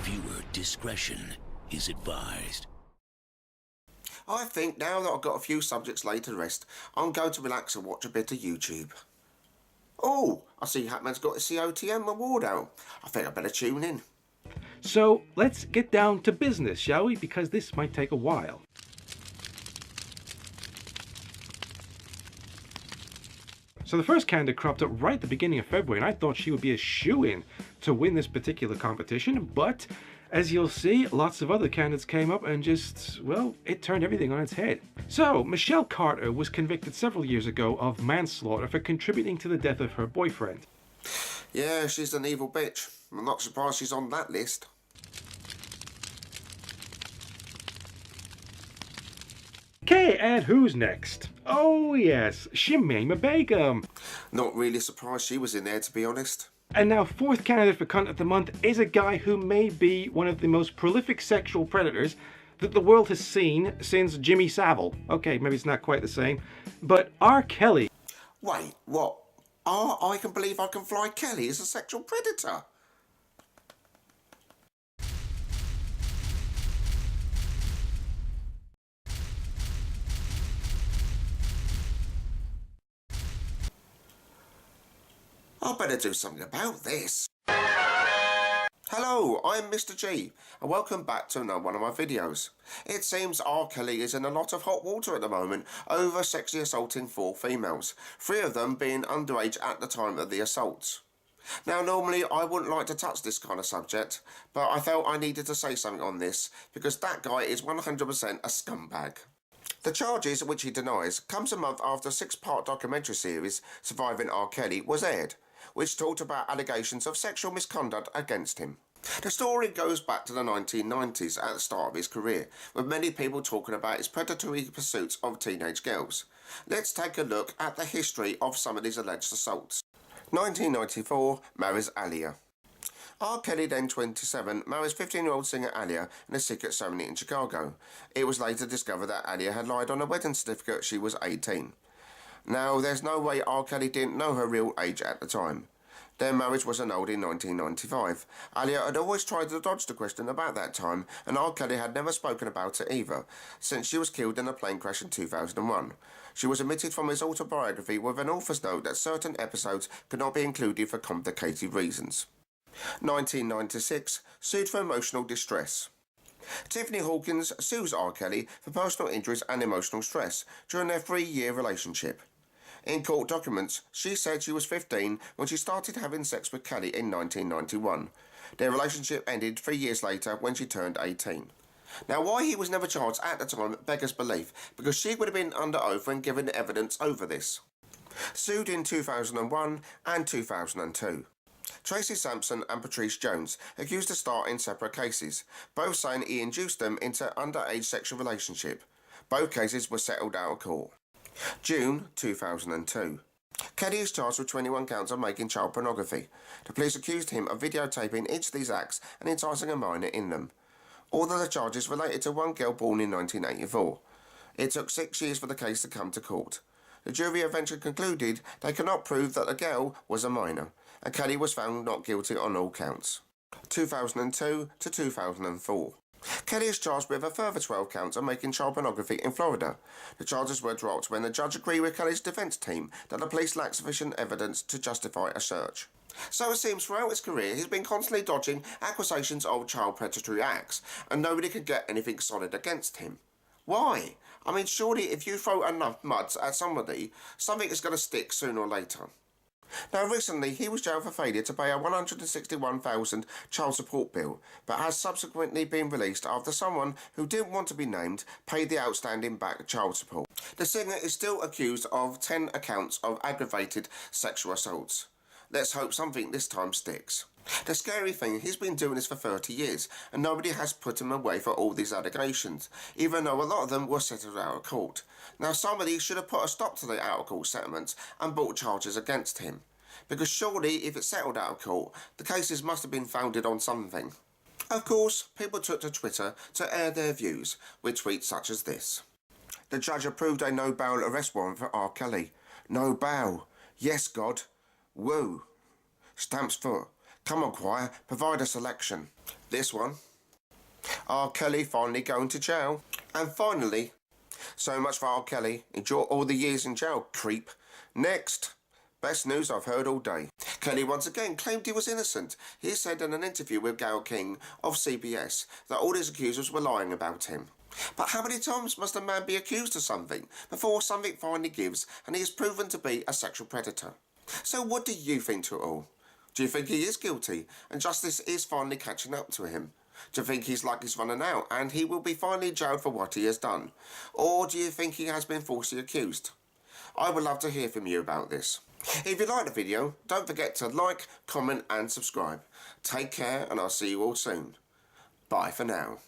Viewer discretion is advised. I think now that I've got a few subjects laid to rest, I'm going to relax and watch a bit of YouTube. Oh, I see Hatman's got a COTM award out. I think I better tune in. So let's get down to business, shall we? Because this might take a while. So the first candidate cropped up right at the beginning of February, and I thought she would be a shoo-in to win this particular competition, but as you'll see, lots of other candidates came up and just, well, it turned everything on its head. So, Michelle Carter was convicted several years ago of manslaughter for contributing to the death of her boyfriend. Yeah, she's an evil bitch. I'm not surprised she's on that list. Okay, and who's next? Oh yes, Shamima Begum. Not really surprised she was in there, to be honest. And now, fourth candidate for Cunt of the Month is a guy who may be one of the most prolific sexual predators that the world has seen since Jimmy Savile. Okay, maybe it's not quite the same, but R. Kelly. Wait, what? I Can Believe I Can Fly Kelly is a sexual predator? I better do something about this. Hello, I'm Mr. G, and welcome back to another one of my videos. It seems R. Kelly is in a lot of hot water at the moment over sexually assaulting 4 females, 3 of them being underage at the time of the assaults. Now, normally I wouldn't like to touch this kind of subject, but I felt I needed to say something on this because that guy is 100% a scumbag. The charges, which he denies, comes a month after a 6-part documentary series, Surviving R. Kelly, was aired, which talked about allegations of sexual misconduct against him. The story goes back to the 1990s at the start of his career, with many people talking about his predatory pursuits of teenage girls. Let's take a look at the history of some of these alleged assaults. 1994, marries Aaliyah. R. Kelly, then 27, marries 15-year-old singer Aaliyah in a secret ceremony in Chicago. It was later discovered that Aaliyah had lied on her wedding certificate she was 18. Now, there's no way R. Kelly didn't know her real age at the time. Their marriage was annulled in 1995. Aaliyah had always tried to dodge the question about that time, and R. Kelly had never spoken about it either, since she was killed in a plane crash in 2001. She was omitted from his autobiography with an author's note that certain episodes could not be included for complicated reasons. 1996, sued for emotional distress. Tiffany Hawkins sues R. Kelly for personal injuries and emotional stress during their 3-year relationship. In court documents, she said she was 15 when she started having sex with Kelly in 1991. Their relationship ended 3 years later when she turned 18. Now, why he was never charged at the time beggars belief, because she would have been under oath when given evidence over this. Sued in 2001 and 2002. Tracy Sampson and Patrice Jones accused of starting separate cases, both saying he induced them into underage sexual relationship. Both cases were settled out of court. June 2002. Kelly is charged with 21 counts of making child pornography. The police accused him of videotaping each of these acts and enticing a minor in them. All of the charges related to one girl born in 1984. It took 6 years for the case to come to court. The jury eventually concluded they could not prove that the girl was a minor, and Kelly was found not guilty on all counts. 2002 to 2004. Kelly is charged with a further 12 counts of making child pornography in Florida. The charges were dropped when the judge agreed with Kelly's defence team that the police lacked sufficient evidence to justify a search. So it seems throughout his career he's been constantly dodging accusations of child predatory acts, and nobody could get anything solid against him. Why? I mean, surely if you throw enough muds at somebody, something is going to stick sooner or later. Now, recently, he was jailed for failure to pay a $161,000 child support bill, but has subsequently been released after someone who didn't want to be named paid the outstanding back child support. The singer is still accused of 10 accounts of aggravated sexual assaults. Let's hope something this time sticks. The scary thing, he's been doing this for 30 years, and nobody has put him away for all these allegations, even though a lot of them were settled out of court. Now, somebody should have put a stop to the out-of-court settlements and brought charges against him. Because surely, if it's settled out of court, the cases must have been founded on something. Of course, people took to Twitter to air their views, with tweets such as this. The judge approved a no-bail arrest warrant for R. Kelly. No bail. Yes, God. Woo. Stamps foot. Come on, choir, provide a selection. This one. R. Kelly finally going to jail. And finally, so much for R. Kelly. Enjoy all the years in jail, creep. Next. Best news I've heard all day. Kelly once again claimed he was innocent. He said in an interview with Gayle King of CBS that all his accusers were lying about him. But how many times must a man be accused of something before something finally gives and he is proven to be a sexual predator? So what do you think to it all? Do you think he is guilty and justice is finally catching up to him? Do you think his luck is running out and he will be finally jailed for what he has done? Or do you think he has been falsely accused? I would love to hear from you about this. If you liked the video, don't forget to like, comment and subscribe. Take care and I'll see you all soon. Bye for now.